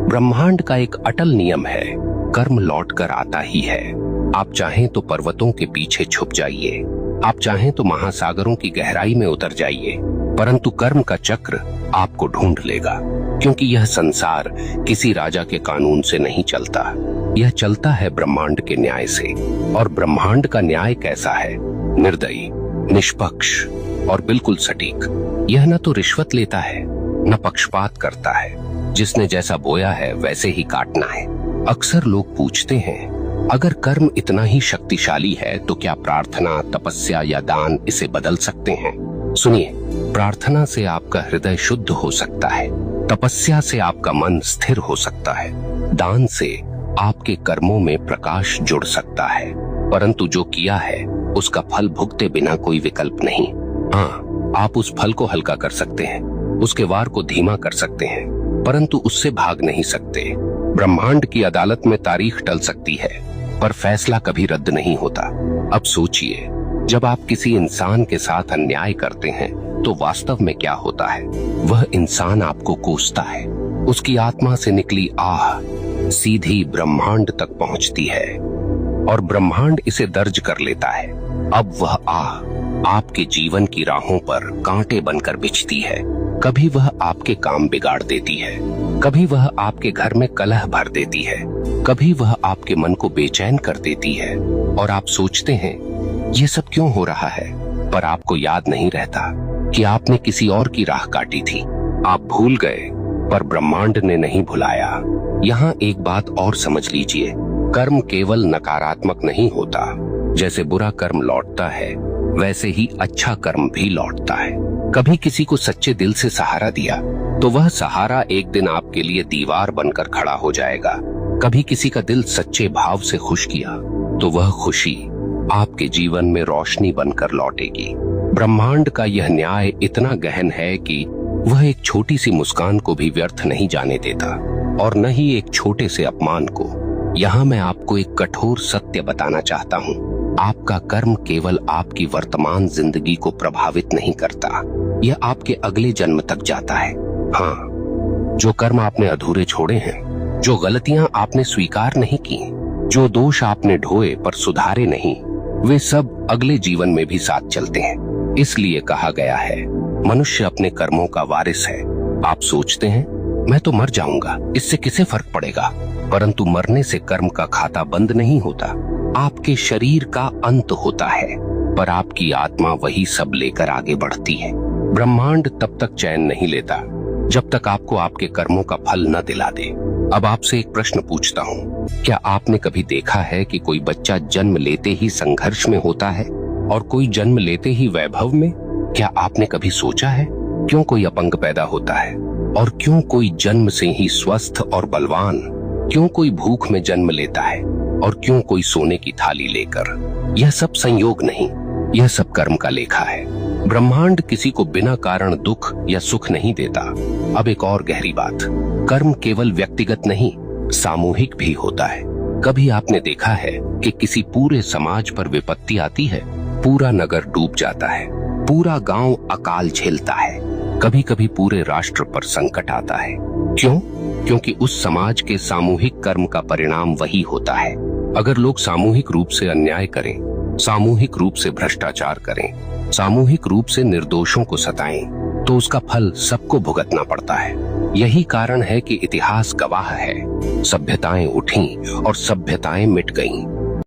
ब्रह्मांड का एक अटल नियम है, कर्म लौट कर आता ही है। आप चाहें तो पर्वतों के पीछे छुप जाइए, आप चाहें तो महासागरों की गहराई में उतर जाइए, परंतु कर्म का चक्र आपको ढूंढ लेगा, क्योंकि यह संसार किसी राजा के कानून से नहीं चलता, यह चलता है ब्रह्मांड के न्याय से। और ब्रह्मांड का न्याय कैसा है? निर्दयी, निष्पक्ष और बिल्कुल सटीक। यह न तो रिश्वत लेता है, न पक्षपात करता है। जिसने जैसा बोया है वैसे ही काटना है। अक्सर लोग पूछते हैं, अगर कर्म इतना ही शक्तिशाली है तो क्या प्रार्थना, तपस्या या दान इसे बदल सकते हैं? सुनिए, प्रार्थना से आपका हृदय शुद्ध हो सकता है, तपस्या से आपका मन स्थिर हो सकता है, दान से आपके कर्मों में प्रकाश जुड़ सकता है, परंतु जो किया है उसका फल भुगते बिना कोई विकल्प नहीं। हाँ, आप उस फल को हल्का कर सकते हैं, उसके वार को धीमा कर सकते हैं, परंतु उससे भाग नहीं सकते। ब्रह्मांड की अदालत में तारीख टल सकती है, पर फैसला कभी रद्द नहीं होता। अब सोचिए, जब आप किसी इंसान के साथ अन्याय करते हैं तो वास्तव में क्या होता है? वह इंसान आपको कोसता है, उसकी आत्मा से निकली आह सीधी ब्रह्मांड तक पहुंचती है और ब्रह्मांड इसे दर्ज कर लेता है। अब वह आह आपके जीवन की राहों पर कांटे बनकर बिछती है। कभी वह आपके काम बिगाड़ देती है, कभी वह आपके घर में कलह भर देती है, कभी वह आपके मन को बेचैन कर देती है और आप सोचते हैं ये सब क्यों हो रहा है, पर आपको याद नहीं रहता कि आपने किसी और की राह काटी थी। आप भूल गए, पर ब्रह्मांड ने नहीं भुलाया। यहाँ एक बात और समझ लीजिए, कर्म केवल नकारात्मक नहीं होता। जैसे बुरा कर्म लौटता है, वैसे ही अच्छा कर्म भी लौटता है। कभी किसी को सच्चे दिल से सहारा दिया तो वह सहारा एक दिन आपके लिए दीवार बनकर खड़ा हो जाएगा। कभी किसी का दिल सच्चे भाव से खुश किया तो वह खुशी आपके जीवन में रोशनी बनकर लौटेगी। ब्रह्मांड का यह न्याय इतना गहन है कि वह एक छोटी सी मुस्कान को भी व्यर्थ नहीं जाने देता, और न ही एक छोटे से अपमान को। यहाँ मैं आपको एक कठोर सत्य बताना चाहता हूँ, आपका कर्म केवल आपकी वर्तमान जिंदगी को प्रभावित नहीं करता, यह आपके अगले जन्म तक जाता है। हाँ, जो कर्म आपने अधूरे छोड़े हैं, जो गलतियां आपने स्वीकार नहीं की, जो दोष आपने ढोए पर सुधारे नहीं, वे सब अगले जीवन में भी साथ चलते हैं। इसलिए कहा गया है, मनुष्य अपने कर्मों का वारिस है। आप सोचते हैं मैं तो मर जाऊंगा, इससे किसे फर्क पड़ेगा, परंतु मरने से कर्म का खाता बंद नहीं होता। आपके शरीर का अंत होता है, पर आपकी आत्मा वही सब लेकर आगे बढ़ती है। ब्रह्मांड तब तक चैन नहीं लेता जब तक आपको आपके कर्मों का फल न दिला दे। अब आपसे एक प्रश्न पूछता हूँ, क्या आपने कभी देखा है कि कोई बच्चा जन्म लेते ही संघर्ष में होता है और कोई जन्म लेते ही वैभव में? क्या आपने कभी सोचा है क्यों कोई अपंग पैदा होता है और क्यों कोई जन्म से ही स्वस्थ और बलवान? क्यों कोई भूख में जन्म लेता है और क्यों कोई सोने की थाली लेकर? यह सब संयोग नहीं, यह सब कर्म का लेखा है। ब्रह्मांड किसी को बिना कारण दुख या सुख नहीं देता। अब एक और गहरी बात, कर्म केवल व्यक्तिगत नहीं, सामूहिक भी होता है। कभी आपने देखा है कि किसी पूरे समाज पर विपत्ति आती है, पूरा नगर डूब जाता है, पूरा गांव अकाल झेलता है, कभी कभी पूरे राष्ट्र पर संकट आता है। क्यों? क्योंकि उस समाज के सामूहिक कर्म का परिणाम वही होता है। अगर लोग सामूहिक रूप से अन्याय करें, सामूहिक रूप से भ्रष्टाचार करें, सामूहिक रूप से निर्दोषों को सताएं, तो उसका फल सबको भुगतना पड़ता है। यही कारण है कि इतिहास गवाह है, सभ्यताएं उठी और सभ्यताएं मिट गईं,